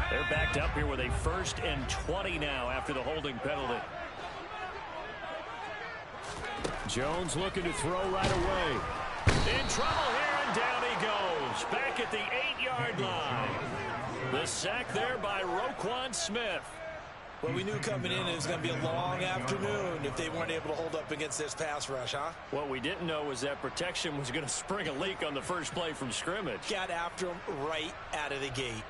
They're backed up here with a 1st and 20 now after the holding penalty. Jones looking to throw right away. In trouble here, and down he goes. Back at the 8-yard line. The sack there by Roquan Smith. Well, we knew coming in it was going to be a long afternoon if they weren't able to hold up against this pass rush, huh? What we didn't know was that protection was going to spring a leak on the first play from scrimmage. Got after him right out of the gate.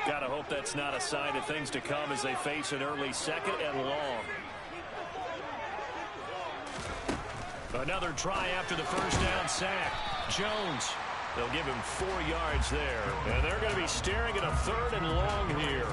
Gotta hope that's not a sign of things to come as they face an early 2nd and long. Another try after the first down sack. Jones, they'll give him 4 yards there. And they're going to be staring at a 3rd and long here.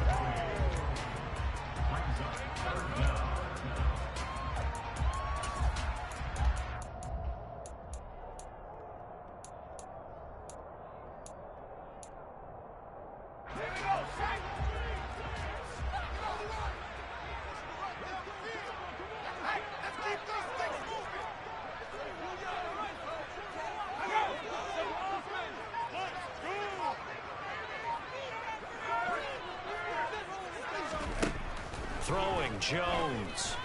Throwing, Jones.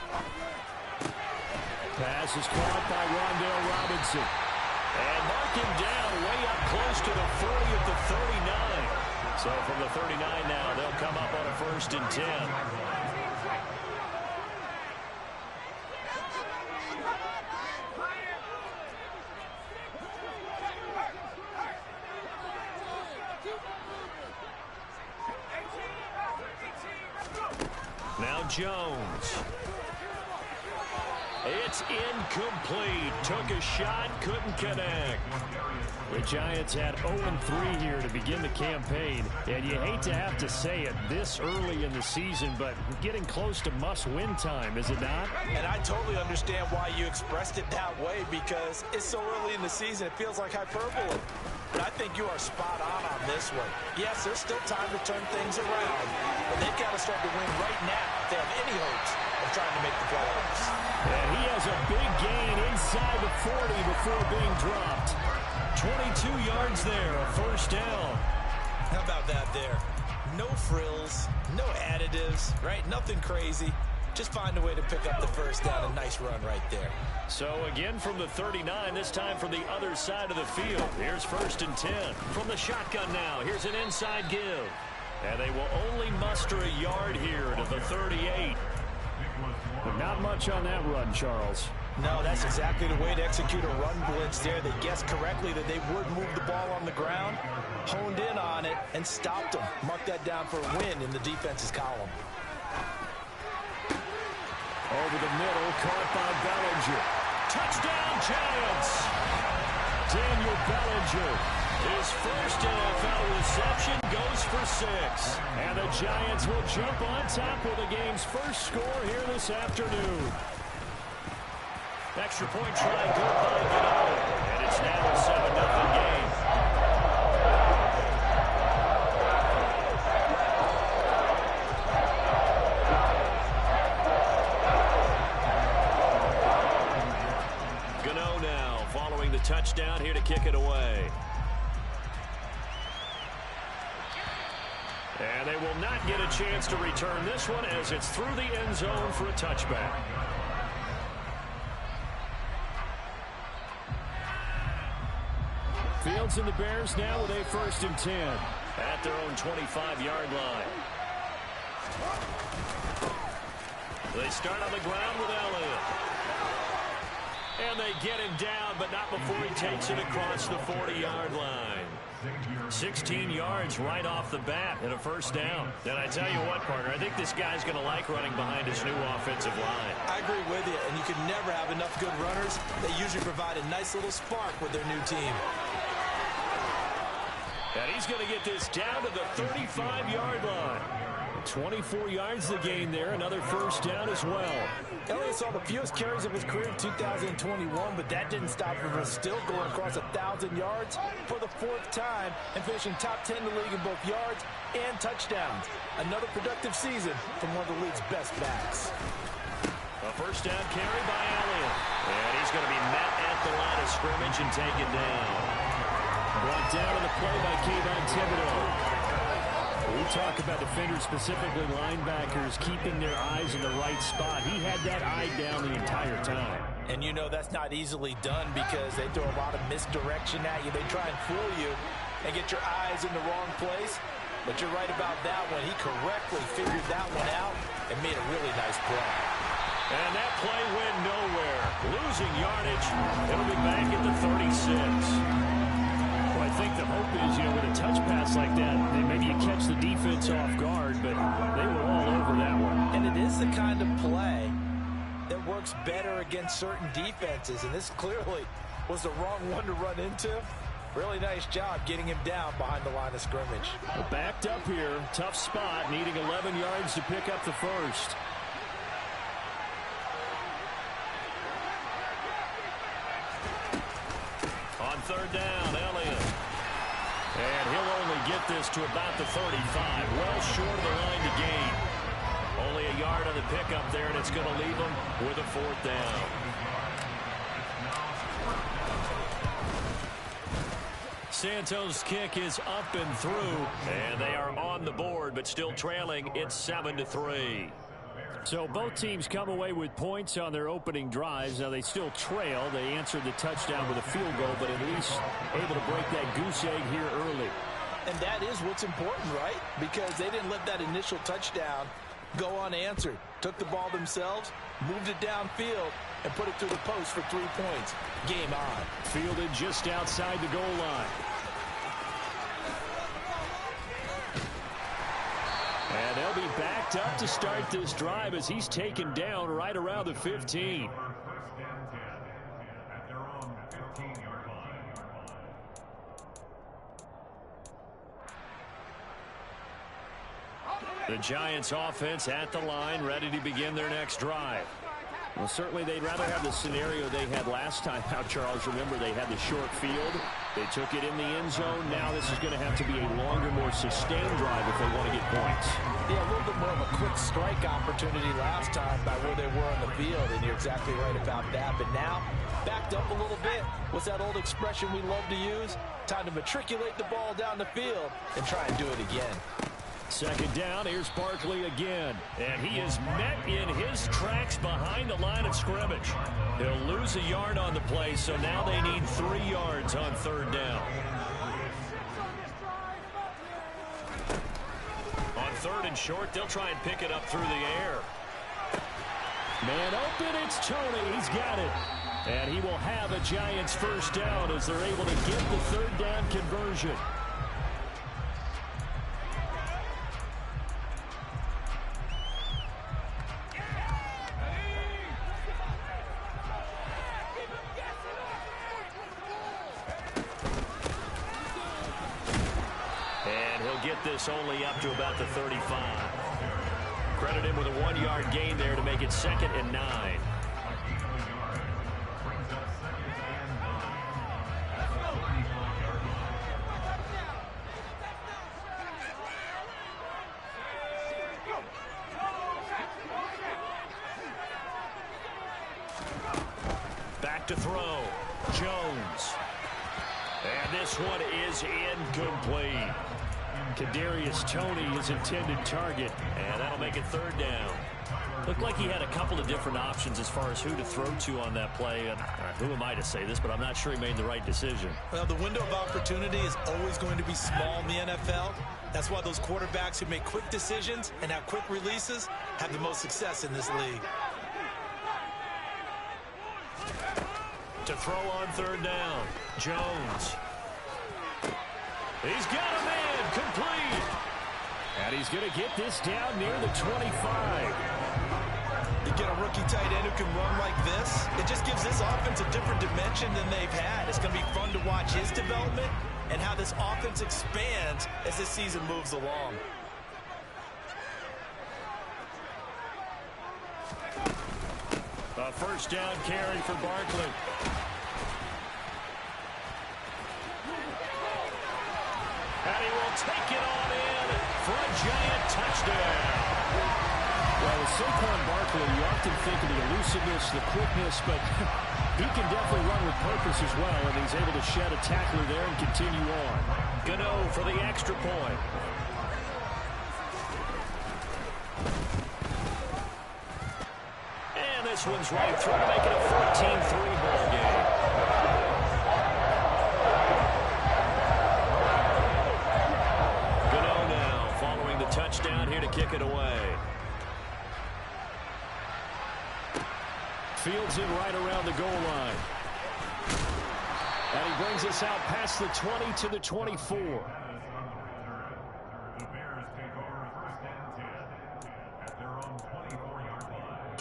Pass is caught by Rondale Robinson. And mark him down way up close to the 40 at the 39. So from the 39 now, they'll come up on a 1st and 10. Now Jones. It's incomplete. Took a shot, couldn't connect. The Giants had 0-3 here to begin the campaign. And you hate to have to say it this early in the season, but getting close to must-win time, is it not? And I totally understand why you expressed it that way, because it's so early in the season, it feels like hyperbole. But I think you are spot on this one. Yes, there's still time to turn things around, but they've got to start to win right now if they have any hopes of trying to make the playoffs. And he has a big gain inside the 40 before being dropped. 22 yards there, a 1st down. How about that there? No frills, no additives, right? Nothing crazy. Just find a way to pick up the 1st down. A nice run right there. So again from the 39, this time from the other side of the field. Here's 1st and 10. From the shotgun now, here's an inside give. And they will only muster a yard here to the 38. But not much on that run, Charles. No, that's exactly the way to execute a run blitz there. They guessed correctly that they would move the ball on the ground, honed in on it, and stopped them. Mark that down for a win in the defense's column. Over the middle, caught by Bellinger. Touchdown, Giants! Daniel Bellinger, his first NFL reception, goes for 6. And the Giants will jump on top with the game's first score here this afternoon. Extra point try, good by Gano. And it's now a 7-0 game. Gano now following the touchdown here to kick it away. And they will not get a chance to return this one as it's through the end zone for a touchback. Fields and the Bears now with a 1st and 10 at their own 25-yard line. They start on the ground with Elliott. And they get him down, but not before he takes it across the 40-yard line. 16 yards right off the bat and a 1st down. And I tell you what, partner, I think this guy's going to like running behind his new offensive line. I agree with you, and you can never have enough good runners. They usually provide a nice little spark with their new team. And he's going to get this down to the 35-yard line. 24 yards the gain there, another 1st down as well. Elliott saw the fewest carries of his career in 2021, but that didn't stop him from still going across 1,000 yards for the 4th time and finishing top 10 in the league in both yards and touchdowns. Another productive season from one of the league's best backs. A 1st down carry by Elliott. And he's going to be met at the line of of scrimmage and taken down. Brought down on the play by Kayvon Thibodeaux. We talk about defenders, specifically linebackers, keeping their eyes in the right spot. He had that eye down the entire time. And you know that's not easily done because they throw a lot of misdirection at you. They try and fool you and get your eyes in the wrong place. But you're right about that one. He correctly figured that one out and made a really nice play. And that play went nowhere. Losing yardage. It'll be back at the 36. Well, I think the hope is, with a touch pass like that, maybe you catch the defense off guard, but they were all over that one. And it is the kind of play that works better against certain defenses, and this clearly was the wrong one to run into. Really nice job getting him down behind the line of scrimmage. Well, backed up here, tough spot, needing 11 yards to pick up the first. On third down, Elliott. And he'll only get this to about the 35. Well short of the line to gain. Only a yard on the pickup there, and it's going to leave him with a fourth down. Santos' kick is up and through, and they are on the board, but still trailing. It's 7-3. So both teams come away with points on their opening drives. Now they still trail. They answered the touchdown with a field goal, but at least able to break that goose egg here early. And that is what's important, right? Because they didn't let that initial touchdown go unanswered. Took the ball themselves, moved it downfield, and put it through the post for 3 points. Game on. Fielded just outside the goal line. And they'll be backed up to start this drive as he's taken down right around the 15. The Giants offense at the line, ready to begin their next drive. Well, certainly they'd rather have the scenario they had last time out, Charles. Remember, they had the short field. They took it in the end zone. Now this is going to have to be a longer, more sustained drive if they want to get points. Yeah, a little bit more of a quick strike opportunity last time by where they were on the field, and you're exactly right about that. But now, backed up a little bit. What's that old expression we love to use? Time to matriculate the ball down the field and try and do it again. Second down, here's Barkley again. And he is met in his tracks behind the line of scrimmage. He'll lose a yard on the play, so now they need 3 yards on third down. On third and short, they'll try and pick it up through the air. Man open, it's Toney. He's got it. And he will have a Giants first down as they're able to get the third down conversion. This only up to about the 35. Credit him with a 1-yard gain there to make it 2nd and 9. Back to throw. Jones. And this one is incomplete. Kadarius Toney, his intended target, and that'll make it third down. Looked like he had a couple of different options as far as who to throw to on that play. And who am I to say this, but I'm not sure he made the right decision. Well, the window of opportunity is always going to be small in the NFL. That's why those quarterbacks who make quick decisions and have quick releases have the most success in this league. To throw on third down, Jones. He's got a man, complete. And he's going to get this down near the 25. You get a rookie tight end who can run like this, it just gives this offense a different dimension than they've had. It's going to be fun to watch his development and how this offense expands as this season moves along. A first down carry for Barkley. And he will take it on in for a Giant touchdown. Well, with Saquon Barkley, you often think of the elusiveness, the quickness, but He can definitely run with purpose as well, and he's able to shed a tackler there and continue on. Gano for the extra point. And this one's right through to make it a 14-3 ball game. Gano now following the touchdown here to kick it away. Fields it right around the goal line. And he brings us out past the 20 to the 24. The Bears take over 1st and 10 at their own 24-yard line.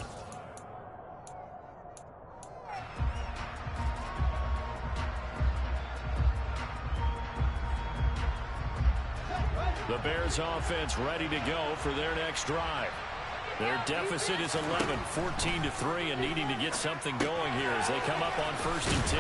The Bears offense ready to go for their next drive. Their deficit is 11, 14-3, and needing to get something going here as they come up on 1st and 10.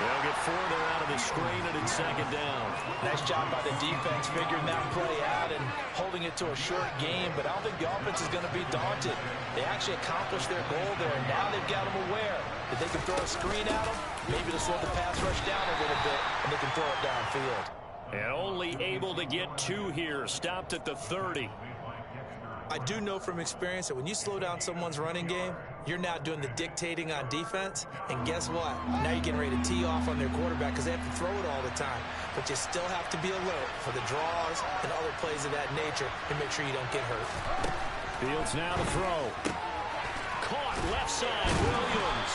They'll get 4 there out of the screen, and it's 2nd down. Nice job by the defense figuring that play out and holding it to a short game, but I don't think the offense is going to be daunted. They actually accomplished their goal there, and now they've got them aware that they can throw a screen at them, maybe to slow the pass rush down a little bit, and they can throw it downfield. And only able to get 2 here, stopped at the 30. I do know from experience that when you slow down someone's running game, you're now doing the dictating on defense. And guess what? Now you're getting ready to tee off on their quarterback because they have to throw it all the time. But you still have to be alert for the draws and other plays of that nature and make sure you don't get hurt. Fields now to throw. Caught left side, Williams.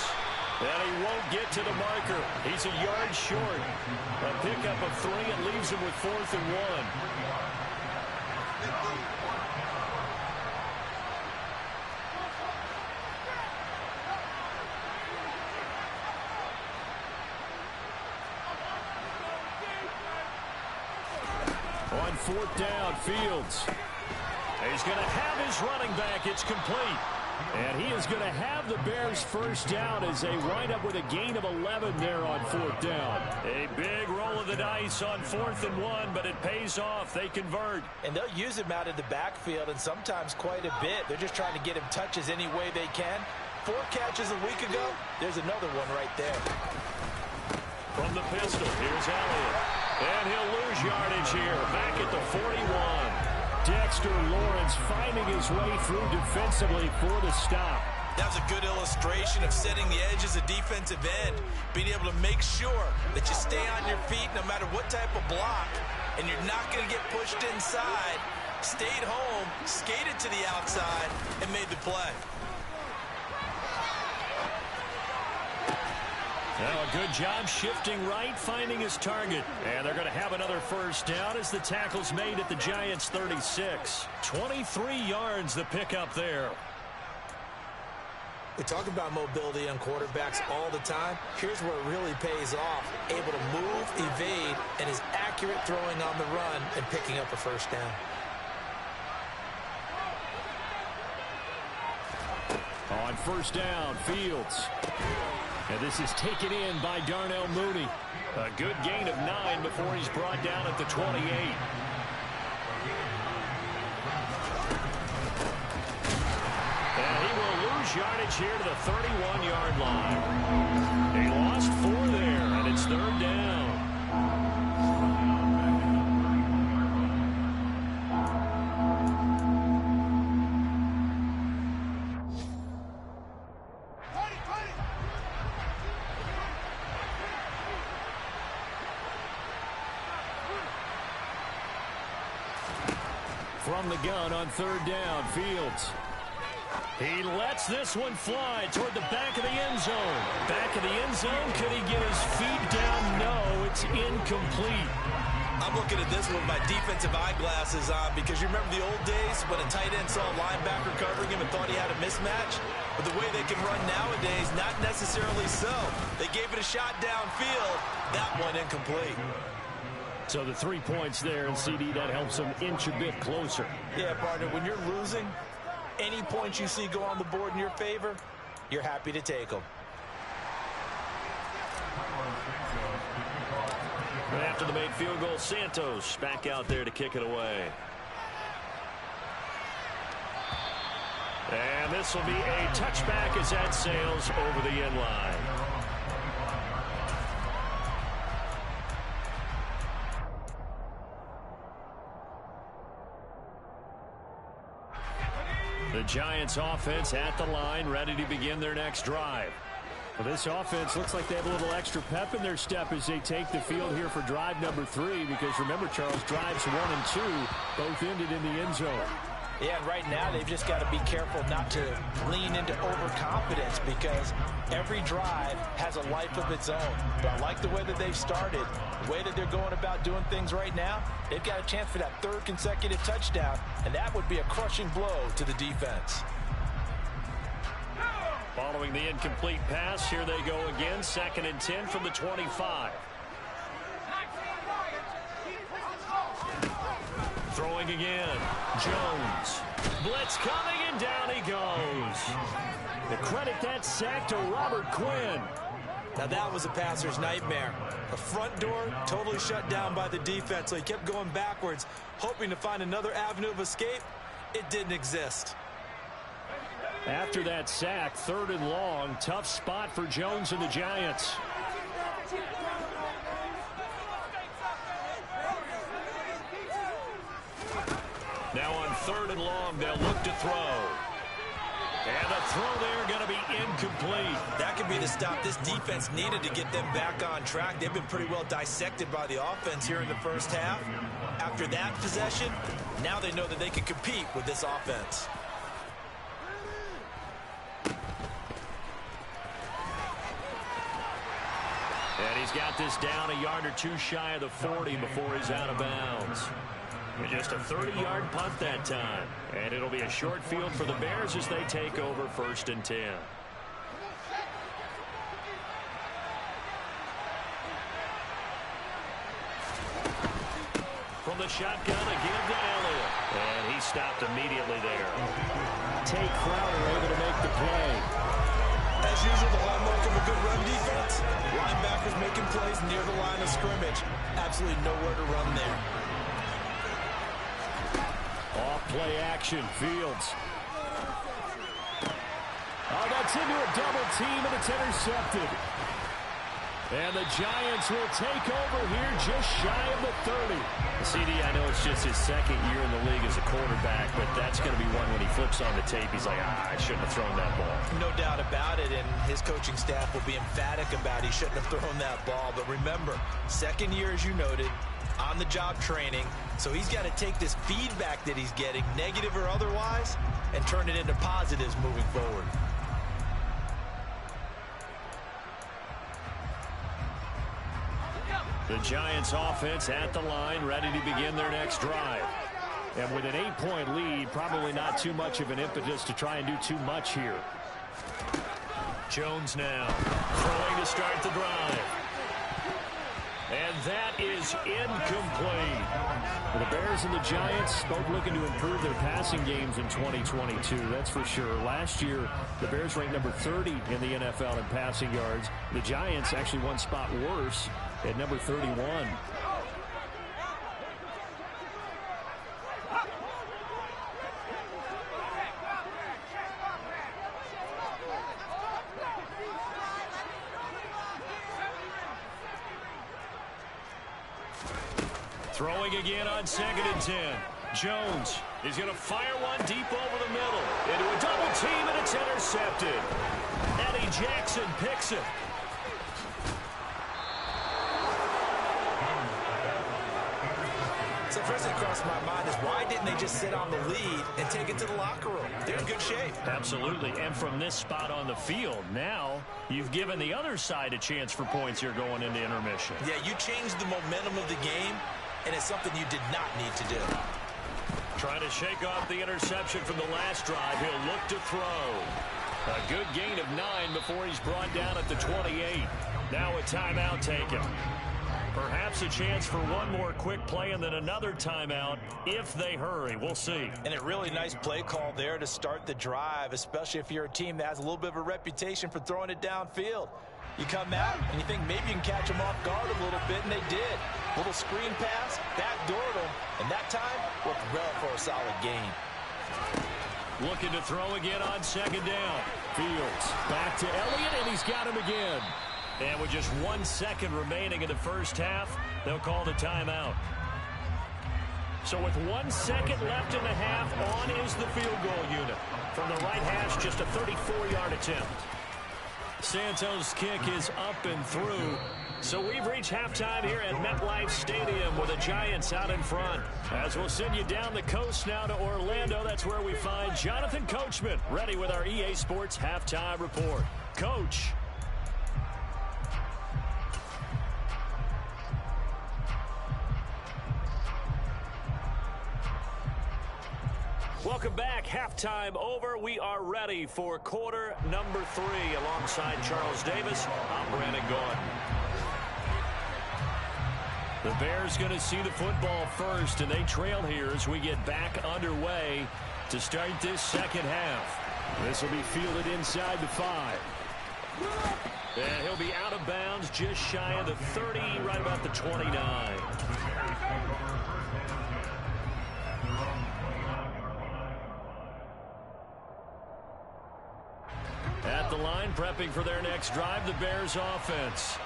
And he won't get to the marker. He's a yard short. A pickup of 3 and leaves him with 4th and 1. On 4th down, Fields. He's going to have his running back. It's complete. And he is going to have the Bears' 1st down as they wind up with a gain of 11 there on 4th down. A big roll of the dice on 4th and 1, but it pays off. They convert. And they'll use him out of the backfield, and sometimes quite a bit. They're just trying to get him touches any way they can. 4 catches a week ago. There's another one right there. From the pistol, here's Elliott. And he'll lose yardage here, back at the 41. Dexter Lawrence finding his way through defensively for the stop. That's a good illustration of setting the edge as a defensive end, being able to make sure that you stay on your feet no matter what type of block, and you're not going to get pushed inside. Stayed home, skated to the outside, and made the play. Now a good job shifting right, finding his target. And they're going to have another 1st down as the tackle's made at the Giants' 36. 23 yards the pickup there. We talk about mobility on quarterbacks all the time. Here's where it really pays off. Able to move, evade, and is accurate throwing on the run and picking up a 1st down. On 1st down, Fields. And this is taken in by Darnell Mooney. A good gain of 9 before he's brought down at the 28. And he will lose yardage here to the 31-yard line. He lost 4 there, and it's 3rd down. From the gun on 3rd down, Fields. He lets this one fly toward the back of the end zone. Back of the end zone. Could he get his feet down? No, it's incomplete. I'm looking at this with my defensive eyeglasses on because you remember the old days when a tight end saw a linebacker covering him and thought he had a mismatch? But the way they can run nowadays, not necessarily so. They gave it a shot downfield. That one incomplete. So the 3 points there, and CD, that helps them inch a bit closer. Yeah, partner, when you're losing, any points you see go on the board in your favor, you're happy to take them. After the made field goal, Santos back out there to kick it away. And this will be a touchback as that sails over the end line. The Giants offense at the line, ready to begin their next drive. Well, this offense looks like they have a little extra pep in their step as they take the field here for drive number 3, because remember, Charles, drives 1 and 2 both ended in the end zone. Yeah, and right now they've just got to be careful not to lean into overconfidence, because every drive has a life of its own. But I like the way that they've started, the way that they're going about doing things right now. They've got a chance for that 3rd consecutive touchdown, and that would be a crushing blow to the defense. Following the incomplete pass, here they go again, 2nd and 10 from the 25. Throwing again, Jones. Blitz coming, and down he goes. The credit that sack to Robert Quinn. Now that was a passer's nightmare. The front door totally shut down by the defense, so he kept going backwards, hoping to find another avenue of escape. It didn't exist. After that sack, 3rd and long, tough spot for Jones and the Giants. Now on 3rd and long, they'll look to throw. And the throw there going to be incomplete. That could be the stop this defense needed to get them back on track. They've been pretty well dissected by the offense here in the first half. After that possession, now they know that they can compete with this offense. And he's got this down a yard or 2 shy of the 40 before he's out of bounds. And just a 30-yard punt that time. And it'll be a short field for the Bears as they take over 1st and 10. From the shotgun, again to Elliott. And he stopped immediately there. Tate Crowder able to make the play. As usual, the hallmark of a good run defense, linebackers making plays near the line of scrimmage. Absolutely nowhere to run there. Off play action, Fields. Oh, that's into a double team, and it's intercepted. And the Giants will take over here just shy of the 30. CD, I know it's just his 2nd year in the league as a quarterback, but that's going to be one when he flips on the tape. He's like, I shouldn't have thrown that ball. No doubt about it, and his coaching staff will be emphatic about he shouldn't have thrown that ball. But remember, 2nd year, as you noted, on-the-job training. So he's got to take this feedback that he's getting, negative or otherwise, and turn it into positives moving forward. The Giants offense at the line, ready to begin their next drive. And with an 8-point lead, probably not too much of an impetus to try and do too much here. Jones now throwing to start the drive. And that is incomplete. Well, the Bears and the Giants both looking to improve their passing games in 2022, that's for sure. Last year, the Bears ranked number 30 in the NFL in passing yards. The Giants actually one spot worse at number 31. Throwing again on 2nd and 10. Jones is going to fire one deep over the middle. Into a double team, and it's intercepted. Eddie Jackson picks it. So first thing crossed my mind is, why didn't they just sit on the lead and take it to the locker room? They're in good shape. Absolutely. And from this spot on the field, now you've given the other side a chance for points here going into intermission. Yeah, you changed the momentum of the game, and it's something you did not need to do. Trying to shake off the interception from the last drive. He'll look to throw. A good gain of 9 before he's brought down at the 28. Now a timeout taken. Perhaps a chance for one more quick play and then another timeout if they hurry. We'll see. And a really nice play call there to start the drive, especially if you're a team that has a little bit of a reputation for throwing it downfield. You come out and you think maybe you can catch them off guard a little bit, and they did. Little screen pass, backdoored them, and that time worked well for a solid gain. Looking to throw again on second down. Fields back to Elliott, and he's got him again. And with just 1 second remaining in the first half, they'll call the timeout. So with 1 second left in the half, on is the field goal unit. From the right hash, just a 34-yard attempt. Santos' kick is up and through. So we've reached halftime here at MetLife Stadium with the Giants out in front. As we'll send you down the coast now to Orlando, that's where we find Jonathan Coachman ready with our EA Sports Halftime Report. Coach. Welcome back. Halftime over. We are ready for quarter number 3. Alongside Charles Davis, I'm Brandon Gaudin. The Bears going to see the football first, and they trail here as we get back underway to start this second half. This will be fielded inside the 5. And he'll be out of bounds just shy of the 30, right about the 29. At the line, prepping for their next drive, the Bears offense.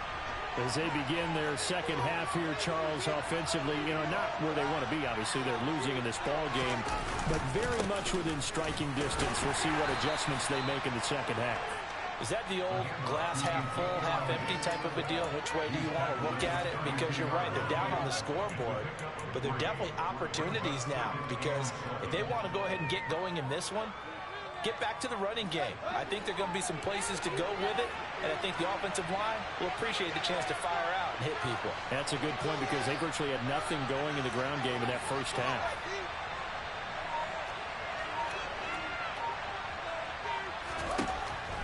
As they begin their second half here, Charles, offensively, not where they want to be, obviously. They're losing in this ball game, but very much within striking distance. We'll see what adjustments they make in the second half. Is that the old glass half full, half empty type of a deal? Which way do you want to look at it? Because you're right, they're down on the scoreboard, but they're definitely opportunities now, because if they want to go ahead and get going in this one, get back to the running game. I think there are going to be some places to go with it, and I think the offensive line will appreciate the chance to fire out and hit people. That's a good point, because they virtually had nothing going in the ground game in that first half.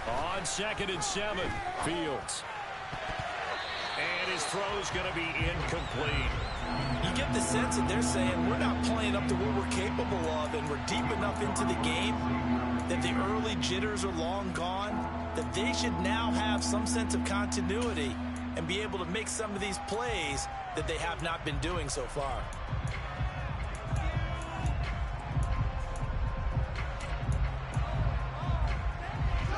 On 2nd and 7, Fields. And his throw's going to be incomplete. You get the sense that they're saying we're not playing up to what we're capable of, and we're deep enough into the game that the early jitters are long gone, that they should now have some sense of continuity and be able to make some of these plays that they have not been doing so far.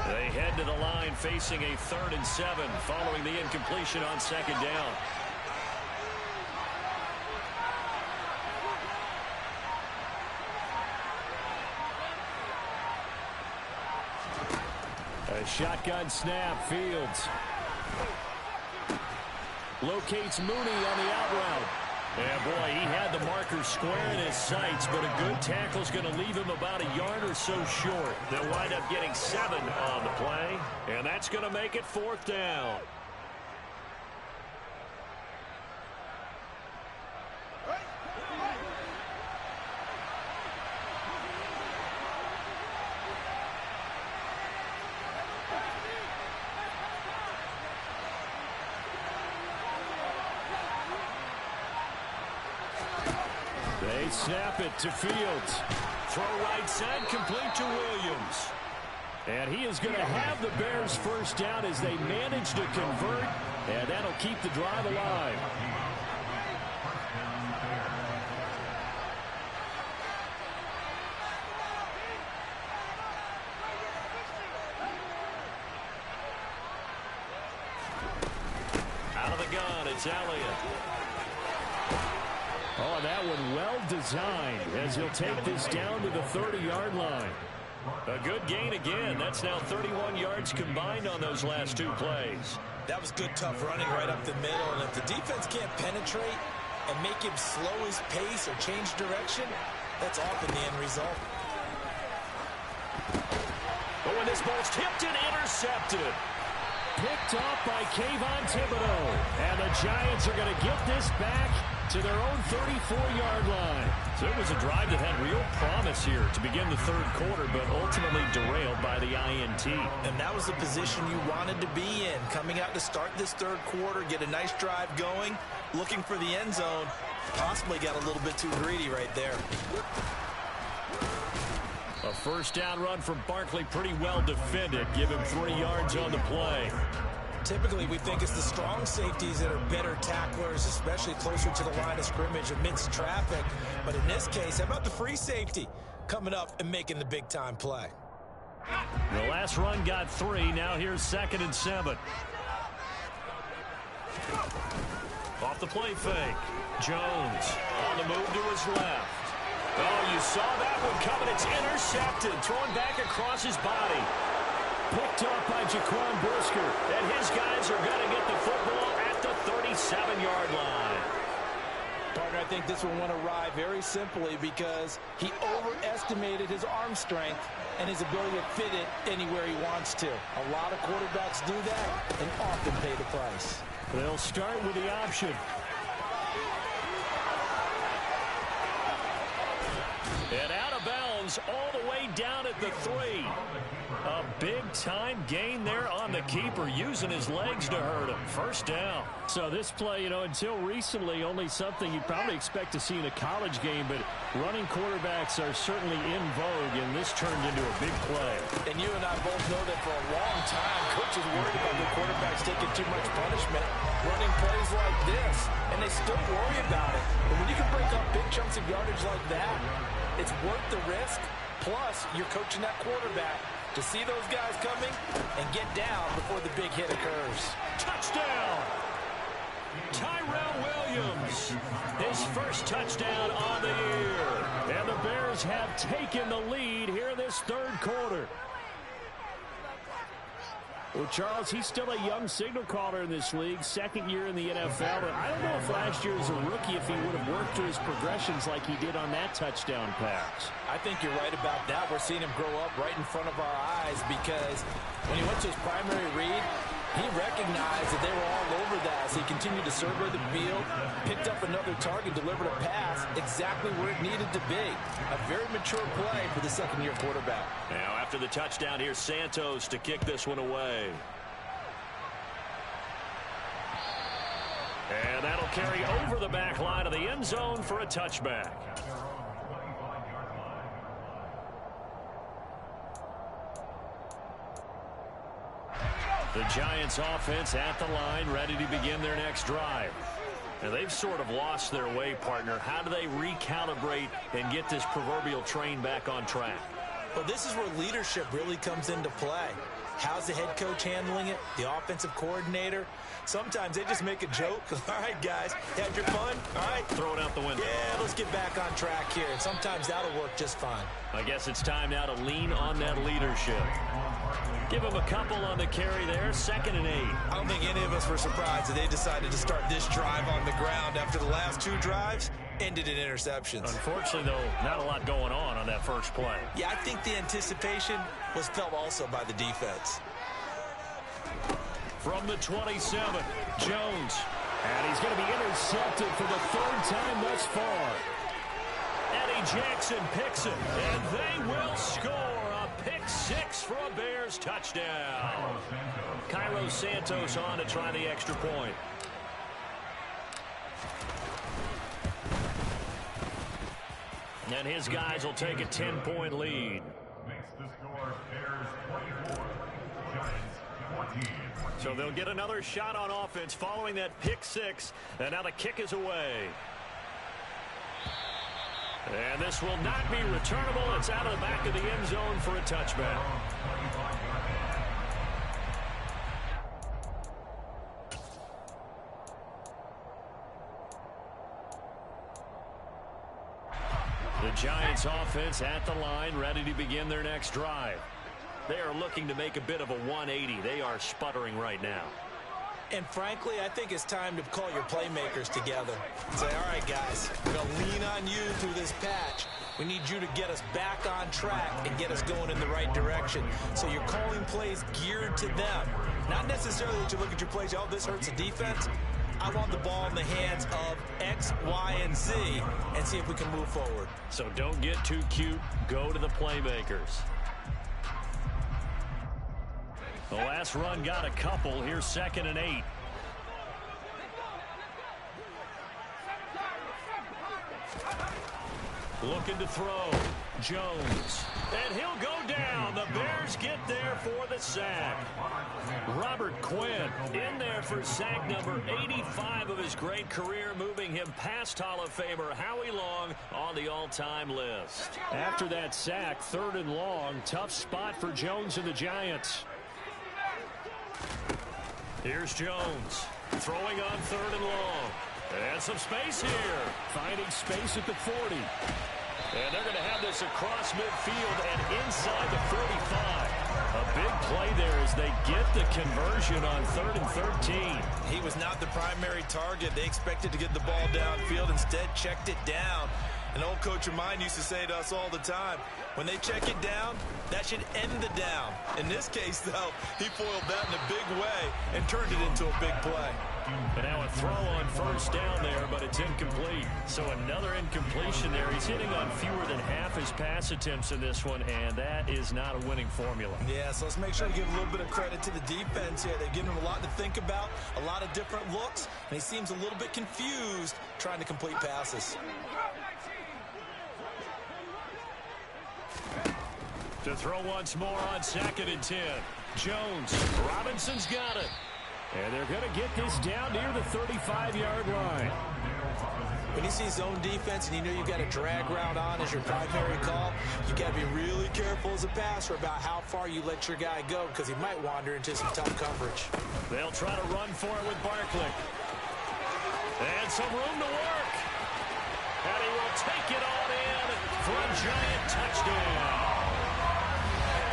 They head to the line facing a 3rd and 7 following the incompletion on second down. A shotgun snap. Fields locates Mooney on the out route. Yeah, boy, he had the marker square in his sights, but a good tackle is going to leave him about a yard or so short. They'll wind up getting 7 on the play, and that's going to make it 4th down. They snap it to Fields. Throw right side, complete to Williams. And he is going to have the Bears first down as they manage to convert, and that'll keep the drive alive. Out of the gun, it's Elliott. Oh, that one well designed as he'll take this down to the 30-yard line. A good gain again. That's now 31 yards combined on those last 2 plays. That was good, tough running right up the middle. And if the defense can't penetrate and make him slow his pace or change direction, that's often the end result. But when this ball's tipped and intercepted. Picked off by Kayvon Thibodeaux. And the Giants are going to get this back to their own 34-yard line. So it was a drive that had real promise here to begin the 3rd quarter, but ultimately derailed by the INT. And that was the position you wanted to be in. Coming out to start this 3rd quarter, get a nice drive going, looking for the end zone. Possibly got a little bit too greedy right there. A first down run from Barkley, pretty well defended. Give him 3 yards on the play. Typically, we think it's the strong safeties that are better tacklers, especially closer to the line of scrimmage amidst traffic. But in this case, how about the free safety? coming up and making the big-time play. The last run got 3. Now here's 2nd and 7. Off the play fake. Jones on the move to his left. Oh, you saw that one coming. It's intercepted. Thrown back across his body. Picked up by Jaquan Brisker. And his guys are going to get the football at the 37-yard line. Partner, I think this one went awry very simply because he overestimated his arm strength and his ability to fit it anywhere he wants to. A lot of quarterbacks do that and often pay the price. They'll start with the option. And out of bounds all the way down at the 3. A big-time gain there on the keeper, using his legs to hurt him. First down. So this play, until recently, only something you'd probably expect to see in a college game, but running quarterbacks are certainly in vogue, and this turned into a big play. And you and I both know that for a long time, coaches worried about their quarterbacks taking too much punishment, running plays like this, and they still worry about it. But when you can break up big chunks of yardage like that, it's worth the risk. Plus, you're coaching that quarterback to see those guys coming and get down before the big hit occurs. Touchdown! Tyrell Williams, his first touchdown on the year. And the Bears have taken the lead here in this 3rd quarter. Well, Charles, he's still a young signal caller in this league, 2nd year in the NFL. But I don't know if last year as a rookie, if he would have worked through his progressions like he did on that touchdown pass. I think you're right about that. We're seeing him grow up right in front of our eyes because when he went to his primary read, he recognized that they were all over that as he continued to survey the field, picked up another target, delivered a pass exactly where it needed to be. A very mature play for the 2nd-year quarterback. Now after the touchdown, here's Santos to kick this one away. And that'll carry over the back line of the end zone for a touchback. The Giants offense at the line, ready to begin their next drive. And they've sort of lost their way, partner. How do they recalibrate and get this proverbial train back on track? Well, this is where leadership really comes into play. How's the head coach handling it? The offensive coordinator? Sometimes they just make a joke. All right, guys, had your fun? All right. Throw it out the window. Yeah, let's get back on track here. And sometimes that'll work just fine. I guess it's time now to lean on that leadership. Give him a couple on the carry there, 2nd and 8. I don't think any of us were surprised that they decided to start this drive on the ground after the last 2 drives ended in interceptions. Unfortunately, though, not a lot going on that first play. Yeah, I think the anticipation was felt also by the defense. From the 27, Jones. And he's going to be intercepted for the 3rd time thus far. Eddie Jackson picks it, and they will score. A pick 6 for a Bears touchdown. Cairo Santos on to try the extra point. And his guys will take a 10-point lead. Makes the score Bears 24, Giants 14. So they'll get another shot on offense following that pick 6. And now the kick is away. And this will not be returnable. It's out of the back of the end zone for a touchback. The Giants offense at the line, ready to begin their next drive. They are looking to make a bit of a 180. They are sputtering right now. And frankly, I think it's time to call your playmakers together. Say, all right, guys, we're going to lean on you through this patch. We need you to get us back on track and get us going in the right direction. So you're calling plays geared to them. Not necessarily that you look at your plays, oh, this hurts the defense. I want the ball in the hands of X, Y, and Z and see if we can move forward. So don't get too cute. Go to the playmakers. The last run got a couple. Here's 2nd and 8. Looking to throw. Jones. And he'll go down. The Bears get there for the sack. Robert Quinn in there for sack number 85 of his great career, moving him past Hall of Famer Howie Long on the all-time list. After that sack, 3rd and long, tough spot for Jones and the Giants. Here's Jones throwing on 3rd and long. And some space here. Finding space at the 40. And they're going to have this across midfield and inside the 45. A big play there as they get the conversion on 3rd and 13. He was not the primary target. They expected to get the ball downfield. Instead, checked it down. An old coach of mine used to say to us all the time, when they check it down, that should end the down. In this case, though, he foiled that in a big way and turned it into a big play. And now a throw on 1st down there, but it's incomplete. So another incompletion there. He's hitting on fewer than half his pass attempts in this one, and that is not a winning formula. Yeah, so let's make sure to give a little bit of credit to the defense here. They've given him a lot to think about, a lot of different looks, and he seems a little bit confused trying to complete passes. To throw once more on 2nd and 10. Jones. Robinson's got it. And they're going to get this down near the 35-yard line. When you see zone defense and you know you've got a drag route on as your primary call, you got to be really careful as a passer about how far you let your guy go because he might wander into some tough coverage. They'll try to run for it with Barkley. And some room to work. And he will take it on in for a giant touchdown.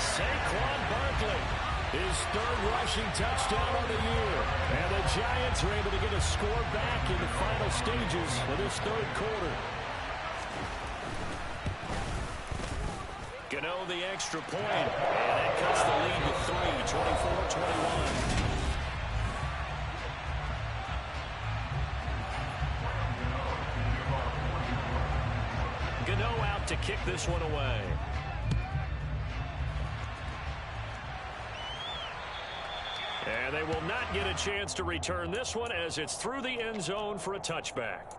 Saquon Barkley, his 3rd rushing touchdown of the year. And the Giants are able to get a score back in the final stages of this 3rd quarter. Gano the extra point, and that cuts the lead to 3, 24-21. Gano out to kick this one away. And they will not get a chance to return this one as it's through the end zone for a touchback.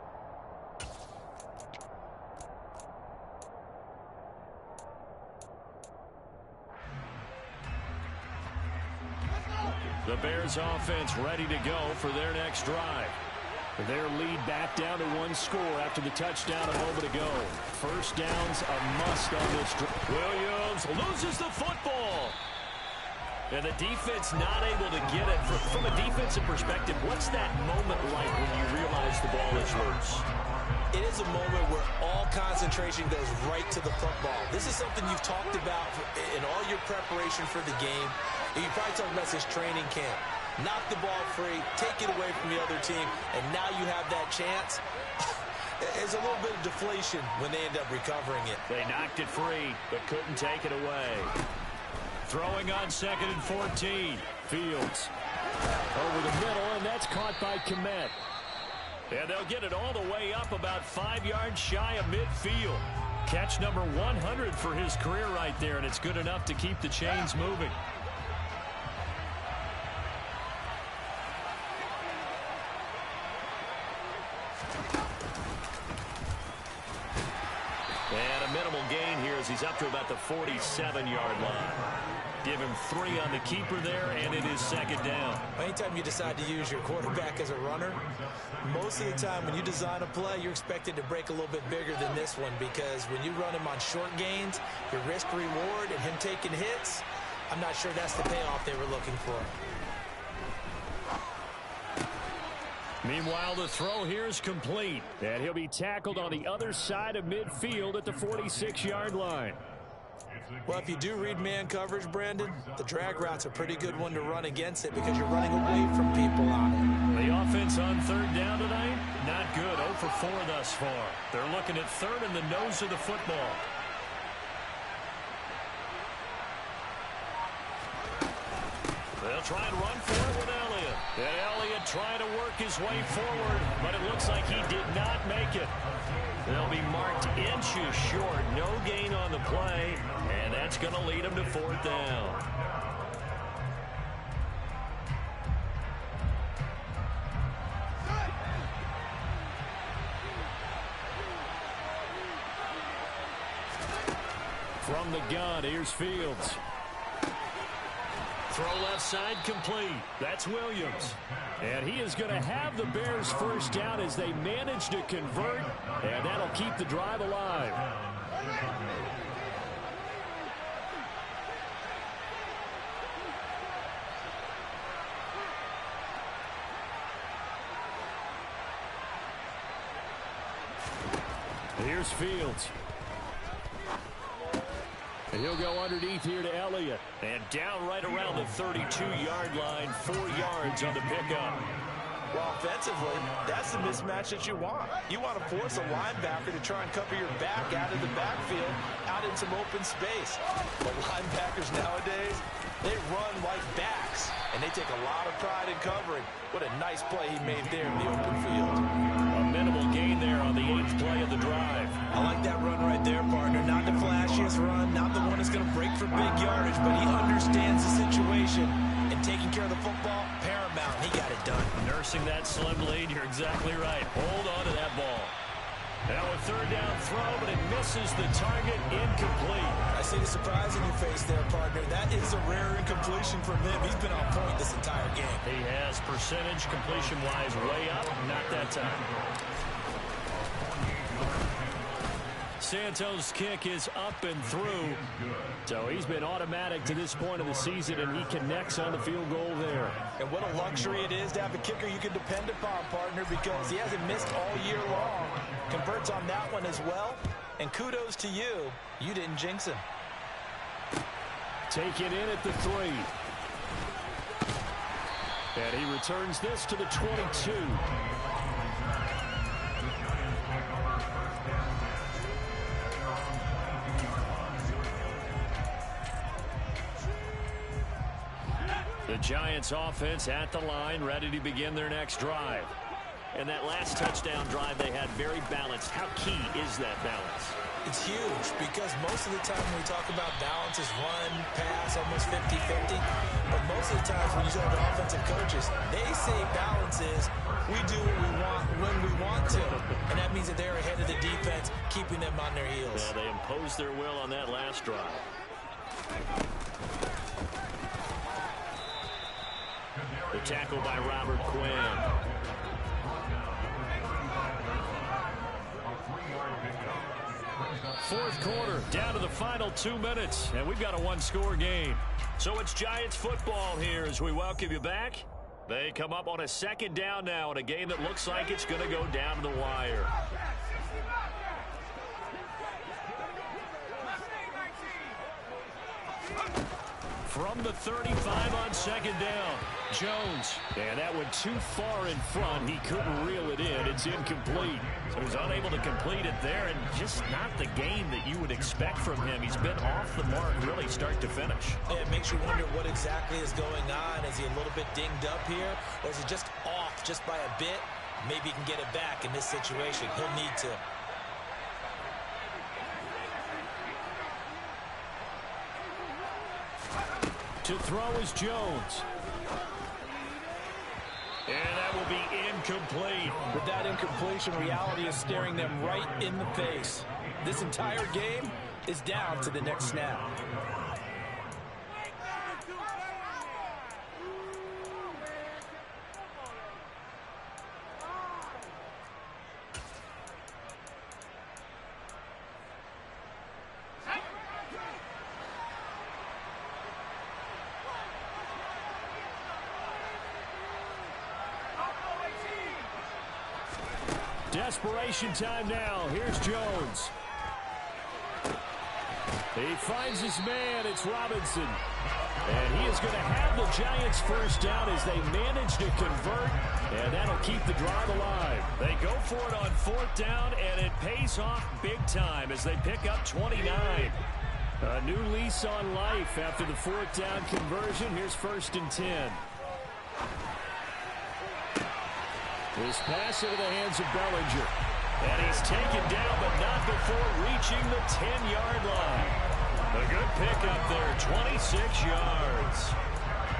The Bears offense ready to go for their next drive. Their lead back down to 1 score after the touchdown a moment ago. 1st down's a must on this drive. Williams loses the football. And the defense not able to get it. From a defensive perspective, what's that moment like when you realize the ball is loose? It is a moment where all concentration goes right to the football. This is something you've talked about in all your preparation for the game. You probably talked about this training camp. Knock the ball free, take it away from the other team, and now you have that chance. There's a little bit of deflation when they end up recovering it. They knocked it free, but couldn't take it away. Throwing on 2nd and 14. Fields over the middle, and that's caught by Kmet. And they'll get it all the way up about 5 yards shy of midfield. Catch number 100 for his career right there, and it's good enough to keep the chains moving. And a minimal gain here as he's up to about the 47-yard line. Give him 3 on the keeper there, and it is 2nd down. Anytime you decide to use your quarterback as a runner, most of the time when you design a play, you're expected to break a little bit bigger than this one because when you run him on short gains, your risk-reward and him taking hits, I'm not sure that's the payoff they were looking for. Meanwhile, the throw here is complete, and he'll be tackled on the other side of midfield at the 46-yard line. Well, if you do read man coverage, Brandon, the drag route's a pretty good one to run against it because you're running away from people on it. The offense on 3rd down tonight, not good. 0 for 4 thus far. They're looking at 3rd in the nose of the football. They'll try and run for it with Elliott. And Elliott trying to work his way forward, but it looks like he did not make it. They'll be marked inches short. No gain on the play, and that's going to lead them to 4th down. From the gun, here's Fields. Throw left side complete. That's Williams. And he is going to have the Bears first down as they manage to convert, and that'll keep the drive alive. Here's Fields. And he'll go underneath here to Elliott. And down right around the 32-yard line, 4 yards on the pickup. Well, offensively, that's the mismatch that you want. You want to force a linebacker to try and cover your back out of the backfield, out in some open space. But linebackers nowadays, they run like backs, and they take a lot of pride in covering. What a nice play he made there in the open field. A minimal gain there on the 8th play of the drive. I like that run right there, partner. Not the flashiest run, not the one that's going to break for big yardage, but he understands the situation, and taking care of the football, paramount. He got it done. Nursing that slim lead, you're exactly right. Hold on to that ball. Now a 3rd down throw, but it misses the target, incomplete. I see the surprise in your face there, partner. That is a rare incompletion from him. He's been on point this entire game. He has percentage completion-wise way up, not that time. Santos' kick is up and through. So he's been automatic to this point of the season, and he connects on the field goal there. And what a luxury it is to have a kicker you can depend upon, partner, because he hasn't missed all year long. Converts on that one as well. And kudos to you. You didn't jinx him. Take it in at the 3. And he returns this to the 22. The Giants offense at the line, ready to begin their next drive. And that last touchdown drive they had very balanced. How key is that balance? It's huge because most of the time when we talk about balance is run, pass, almost 50-50. But most of the times when you talk to offensive coaches, they say balance is we do what we want when we want to. And that means that they're ahead of the defense, keeping them on their heels. Yeah, they imposed their will on that last drive. The tackle by Robert Quinn. Fourth quarter, down to the final 2 minutes, and we've got a one-score game. So it's Giants football here as we welcome you back. They come up on a 2nd down now in a game that looks like it's going to go down to the wire. From the 35 on 2nd down, Jones. And that went too far in front. He couldn't reel it in. It's incomplete. So he's unable to complete it there, and just not the game that you would expect from him. He's been off the mark really start to finish. Yeah, it makes you wonder what exactly is going on. Is he a little bit dinged up here, or is he just off just by a bit? Maybe he can get it back in this situation. He'll need to. To throw is Jones. And that will be incomplete. With that incompletion, reality is staring them right in the face. This entire game is down to the next snap. Desperation time now. Here's Jones. He finds his man. It's Robinson. And he is going to have the Giants first down as they manage to convert. And that'll keep the drive alive. They go for it on 4th down, and it pays off big time as they pick up 29. A new lease on life after the 4th down conversion. Here's 1st and 10. This pass into the hands of Bellinger. And he's taken down, but not before reaching the 10-yard line. A good pickup there, 26 yards.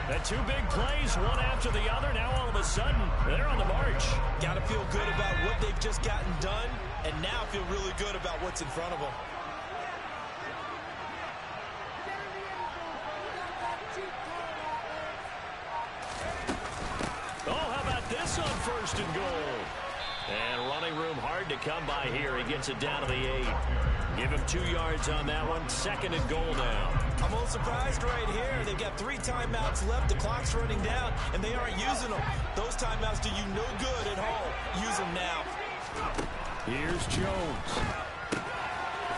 The 2 big plays, one after the other. Now all of a sudden, they're on the march. Got to feel good about what they've just gotten done, and now feel really good about what's in front of them. on 1st and goal. And running room hard to come by here. He gets it down to the 8. Give him 2 yards on that one. 2nd and goal now. I'm a little surprised right here. They've got 3 timeouts left. The clock's running down, and they aren't using them. Those timeouts do you no good at home. Use them now. Here's Jones.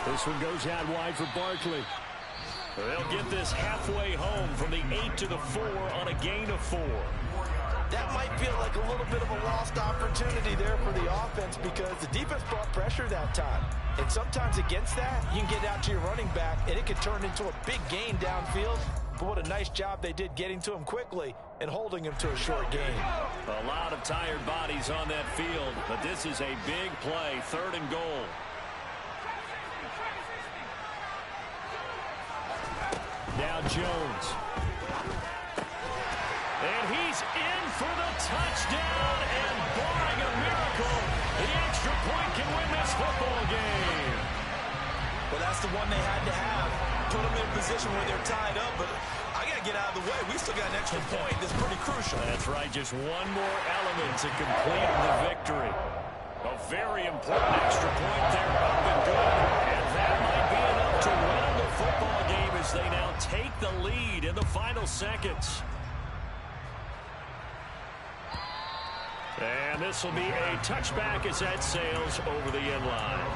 This one goes out wide for Barkley. They'll get this halfway home from the 8 to the 4 on a gain of 4. That might feel like a little bit of a lost opportunity there for the offense because the defense brought pressure that time. And sometimes against that, you can get out to your running back, and it can turn into a big gain downfield. But what a nice job they did getting to him quickly and holding him to a short gain. A lot of tired bodies on that field, but this is a big play. 3rd and goal. Now Jones. And he's in for the touchdown, and barring a miracle, the extra point can win this football game. Well, that's the one they had to have. Put them in a position where they're tied up, but I got to get out of the way. We still got an extra point that's pretty crucial. That's right, just one more element to complete the victory. A very important extra point there, up and good. And that might be enough to win the football game as they now take the lead in the final seconds. And this will be a touchback as that sails over the end line.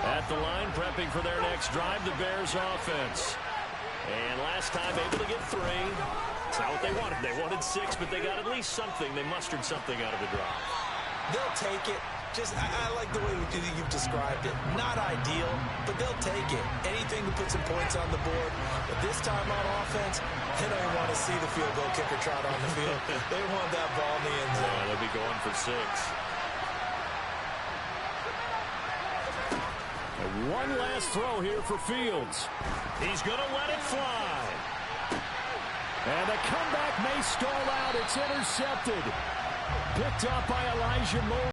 At the line, prepping for their next drive, the Bears offense. And last time able to get 3. It's not what they wanted. They wanted 6, but they got at least something. They mustered something out of the drive. They'll take it. I like the way you've described it. Not ideal, but they'll take it. Anything to put some points on the board. But this time on offense, they don't even want to see the field goal kicker trot on the field. They want that ball in the end zone. Yeah, they'll be going for 6. And one last throw here for Fields. He's going to let it fly. And the comeback may stall out. It's intercepted. Picked up by Elijah Moore.